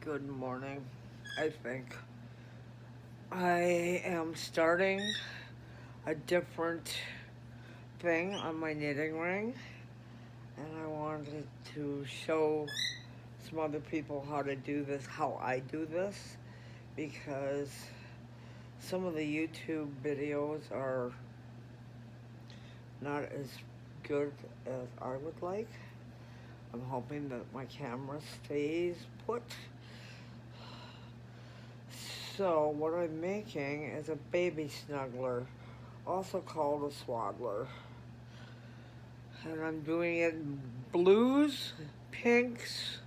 Good morning, I think. I am starting a different thing on my knitting ring, and I wanted to show some other people how to do this, how I do this, because some of the YouTube videos are not as good as I would like. I'm hoping that my camera stays put. So what I'm making is a baby snuggler, also called a swaddler. And I'm doing it in blues, pinks,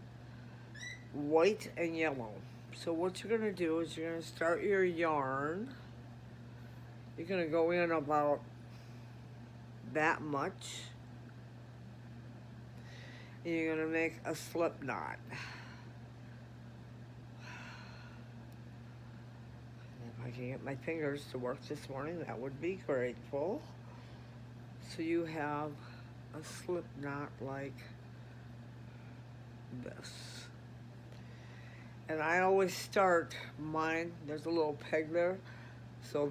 white, and yellow. So what you're going to do is you're going to start your yarn. You're going to go in about that much. And you're going to make a slip knot. If I can get my fingers to work this morning, that would be grateful. So you have a slip knot like this. And I always start mine, there's a little peg there. So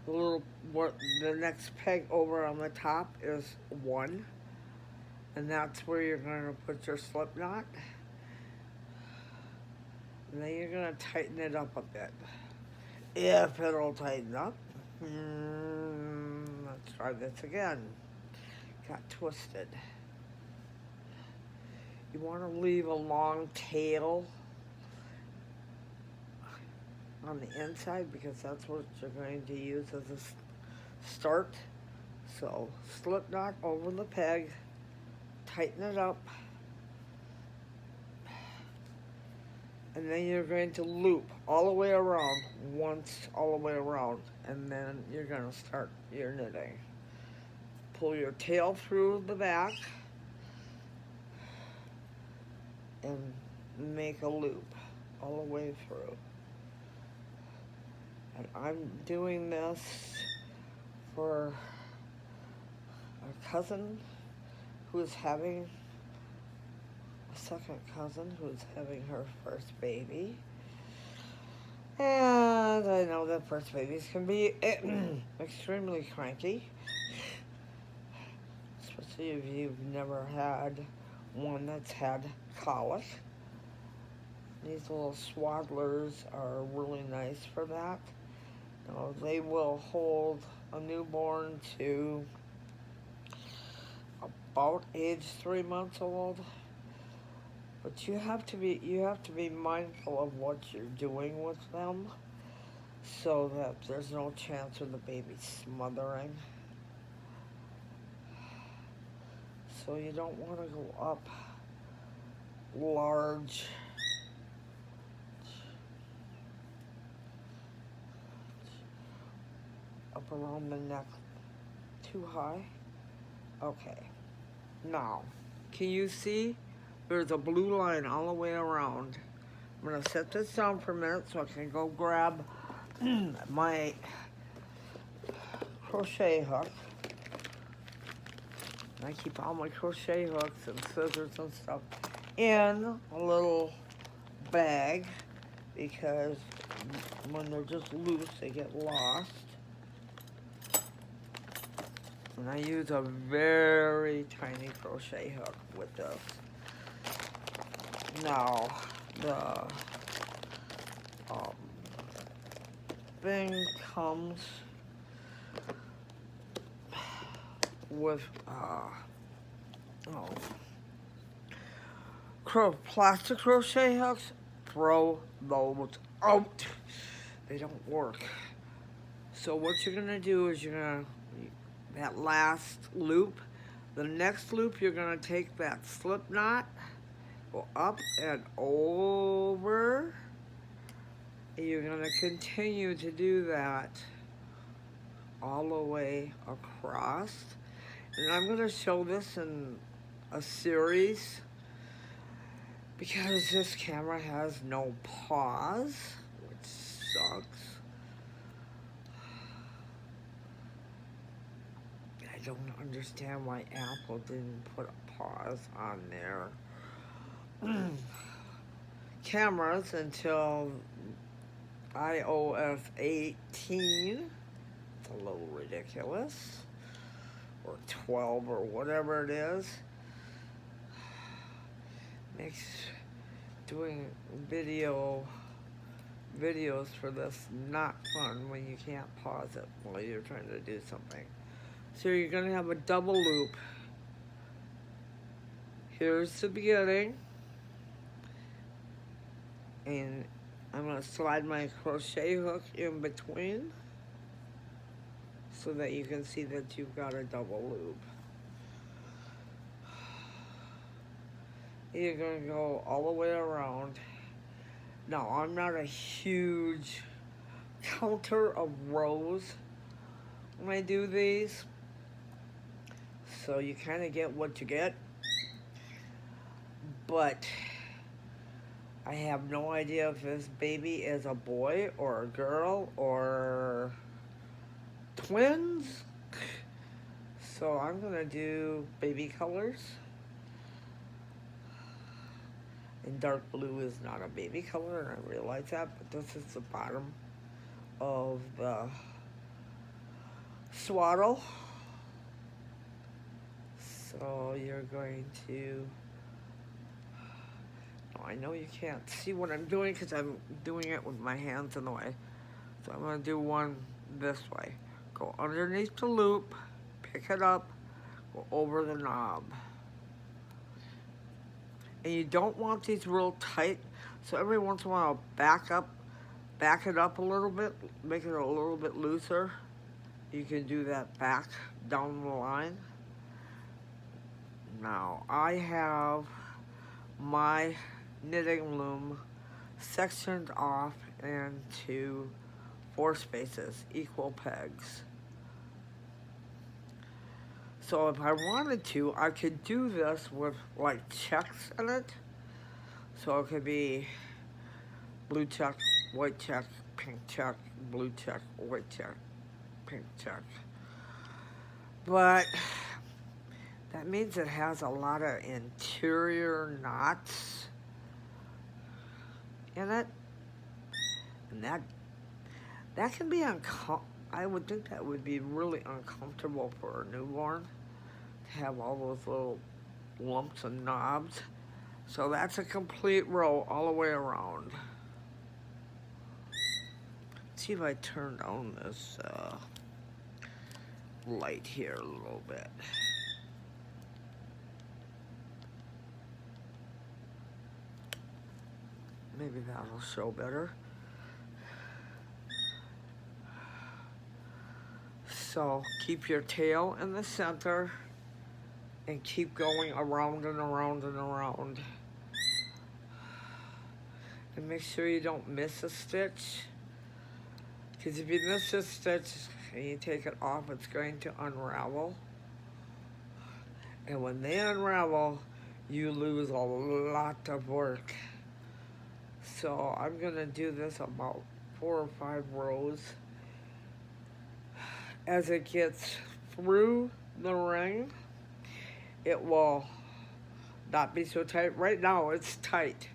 the next peg over on the top is 1. And that's where you're going to put your slip knot. And then you're going to tighten it up a bit. If it'll tighten up. Let's try this again. Got twisted. You want to leave a long tail on the inside because that's what you're going to use as a start. So slip knot over the peg, tighten it up, and then you're going to loop all the way around, once all the way around, and then you're going to start your knitting. Pull your tail through the back and make a loop all the way through. And I'm doing this for a cousin who's having a second cousin who's having her first baby. And I know that first babies can be extremely cranky, especially if you've never had one that's had colic. These little swaddlers are really nice for that. Now, they will hold a newborn to about age 3 months old. But you have to be mindful of what you're doing with them so that there's no chance of the baby smothering. So you don't want to go up large. Up around the neck too high. Okay. Now, can you see? There's a blue line all the way around. I'm going to set this down for a minute so I can go grab my crochet hook. And I keep all my crochet hooks and scissors and stuff in a little bag because when they're just loose, they get lost. And I use a very tiny crochet hook with this. Now, the thing comes with plastic crochet hooks. Throw those out. They don't work. So what you're gonna do is that last loop, the next loop, you're gonna take that slip knot, go up and over, and you're going to continue to do that all the way across. And I'm going to show this in a series because this camera has no pause, which sucks. I don't understand why Apple didn't put a pause on there. cameras until iOS 18. It's a little ridiculous. Or 12 or whatever it is. Makes doing videos for this not fun when you can't pause it while you're trying to do something. So you're going to have a double loop. Here's the beginning. And I'm going to slide my crochet hook in between so that you can see that you've got a double loop. You're going to go all the way around. Now, I'm not a huge counter of rows when I do these, so you kind of get what you get, but I have no idea if this baby is a boy or a girl or twins, so I'm going to do baby colors. And dark blue is not a baby color, and I realize that, but this is the bottom of the swaddle. So you're going to, oh, I know you can't see what I'm doing because I'm doing it with my hands in the way. So I'm going to do one this way. Go underneath the loop, pick it up, go over the knob. And you don't want these real tight, so every once in a while back it up a little bit, make it a little bit looser. You can do that back down the line. Now I have my knitting loom sectioned off into 4 spaces, equal pegs. So if I wanted to, I could do this with like checks in it. So it could be blue check, white check, pink check, blue check, white check, pink check. But that means it has a lot of interior knots in it. And that can be uncomfortable. I would think that would be really uncomfortable for a newborn to have all those little lumps and knobs. So that's a complete row all the way around. Let's see if I turn on this light here a little bit. Maybe that'll show better. So keep your tail in the center and keep going around and around and around. And make sure you don't miss a stitch. Because if you miss a stitch and you take it off, it's going to unravel. And when they unravel, you lose a lot of work. So I'm going to do this about 4 or 5 rows. As it gets through the ring, it will not be so tight. Right now it's tight,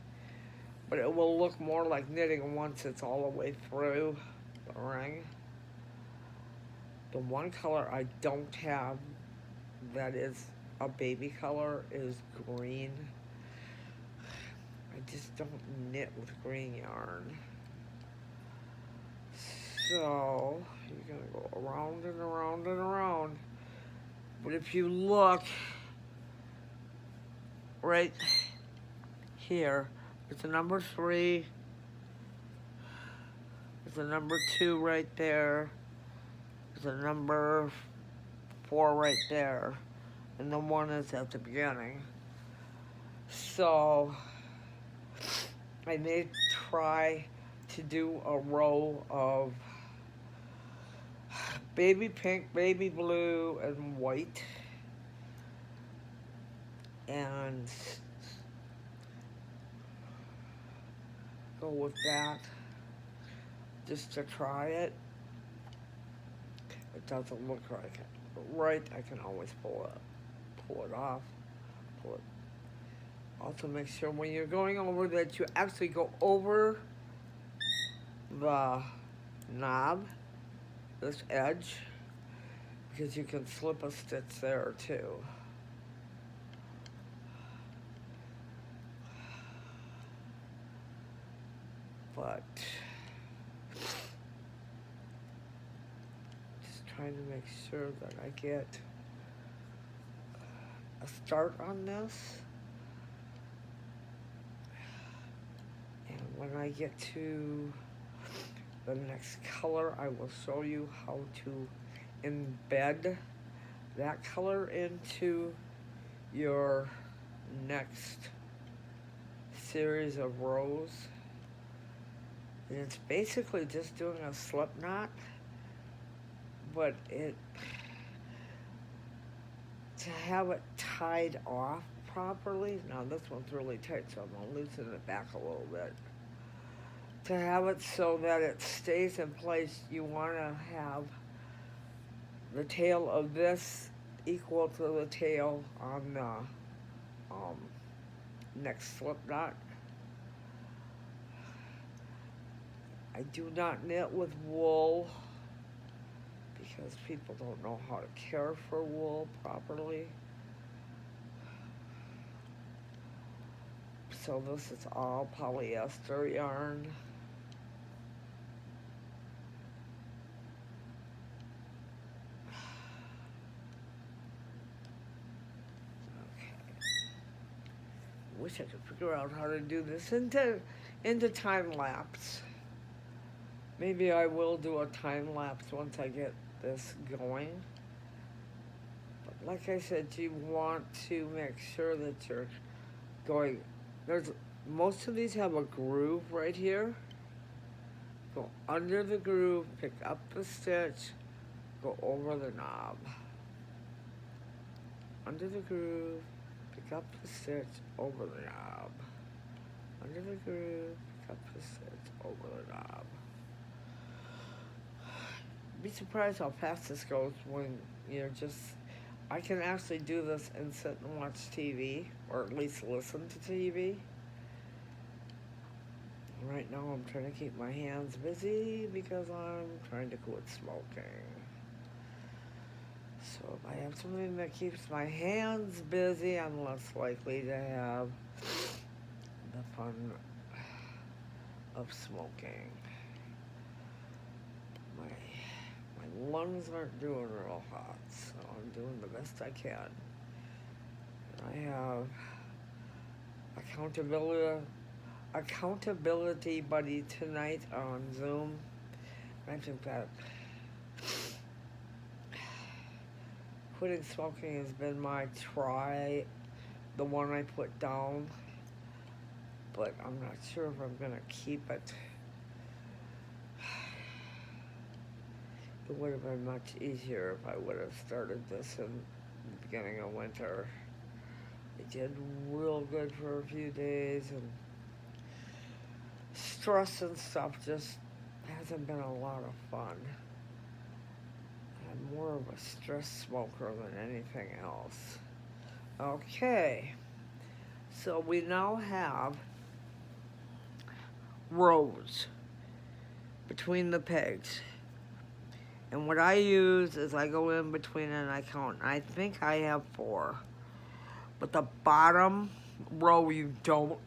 but it will look more like knitting once it's all the way through the ring. The one color I don't have that is a baby color is green. I just don't knit with green yarn. So you're gonna go around and around and around. But if you look right here, there's a number 3. There's a number 2 right there. There's a number 4 right there. And the 1 is at the beginning. So I may try to do a row of baby pink, baby blue, and white. And go with that just to try it. It doesn't look like it. But right, I can always pull it off, pull it Also make sure when you're going over that you actually go over the knob, this edge, because you can slip a stitch there too. But just trying to make sure that I get a start on this. And when I get to the next color, I will show you how to embed that color into your next series of rows. And it's basically just doing a slip knot, but to have it tied off properly, now this one's really tight, so I'm gonna loosen it back a little bit. To have it so that it stays in place, you wanna have the tail of this equal to the tail on the next slip knot. I do not knit with wool because people don't know how to care for wool properly. So this is all polyester yarn. Okay. Wish I could figure out how to do this into time lapse. Maybe I will do a time lapse once I get this going. But like I said, you want to make sure that you're going. Most of these have a groove right here. Go under the groove, pick up the stitch, go over the knob. Under the groove, pick up the stitch, over the knob. Under the groove, pick up the stitch, over the knob. Be surprised how fast this goes when you're just. I can actually do this and sit and watch TV, or at least listen to TV. Right now I'm trying to keep my hands busy because I'm trying to quit smoking. So if I have something that keeps my hands busy, I'm less likely to have the fun of smoking. My lungs aren't doing real hot, so I'm doing the best I can. I have accountability buddy tonight on Zoom. I think that quitting smoking has been my try, the one I put down, but I'm not sure if I'm gonna keep it. It would have been much easier if I would have started this in the beginning of winter. It did real good for a few days, and stress and stuff just hasn't been a lot of fun. I'm more of a stress smoker than anything else. Okay, so we now have rows between the pegs. And what I use is I go in between and I count. I think I have 4. But the bottom row you don't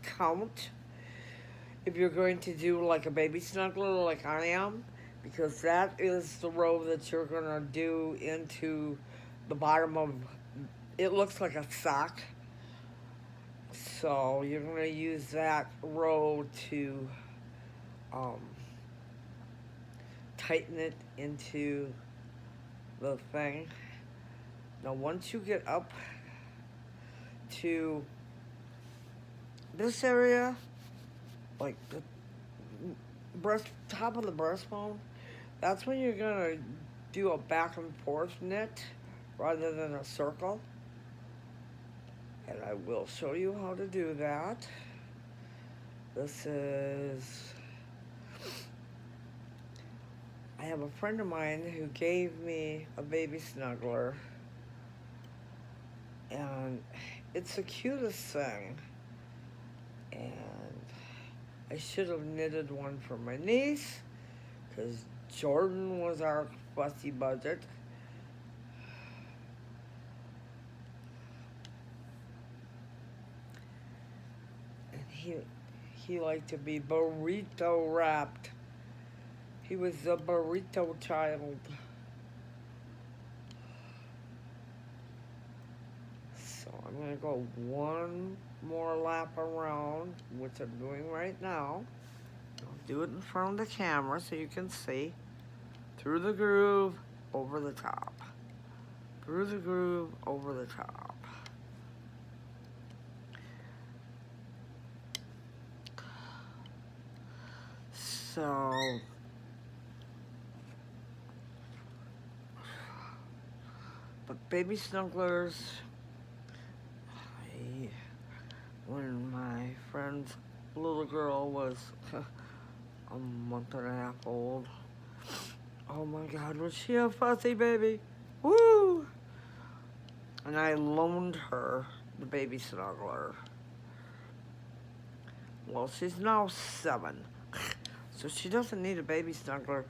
count if you're going to do like a baby snuggler like I am, because that is the row that you're going to do into the bottom of, it looks like a sock. So you're going to use that row to tighten it into the thing. Now once you get up to this area, like the top of the breastbone, that's when you're gonna do a back and forth knit rather than a circle. And I will show you how to do that. This is, I have a friend of mine who gave me a baby snuggler, and it's the cutest thing. And I should have knitted one for my niece, because Jordan was our fussy budget. And he liked to be burrito wrapped. He was the burrito child. So I'm going to go one more lap around, which I'm doing right now. I'll do it in front of the camera so you can see. Through the groove, over the top. Through the groove, over the top. So, but baby snugglers, when my friend's little girl was a month and a half old, oh my God, was she a fussy baby? Woo! And I loaned her the baby snuggler. Well, she's now 7, so she doesn't need a baby snuggler.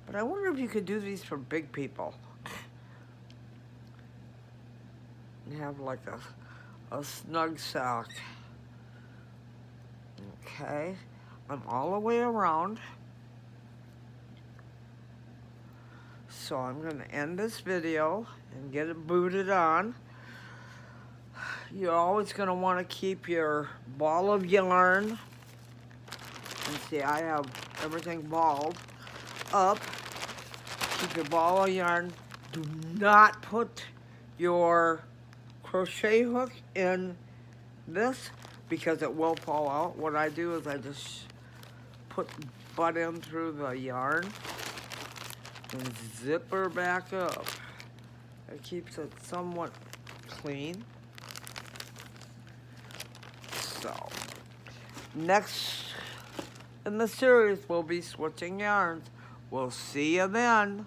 But I wonder if you could do these for big people. And have like a snug sock. Okay, I'm all the way around. So I'm going to end this video and get it booted on. You're always going to want to keep your ball of yarn. And see, I have everything balled up. Keep your ball of yarn. Do not put your crochet hook in this because it will fall out. What I do is I just put butt in through the yarn and zip her back up. It keeps it somewhat clean. So, next in the series we'll be switching yarns. We'll see you then.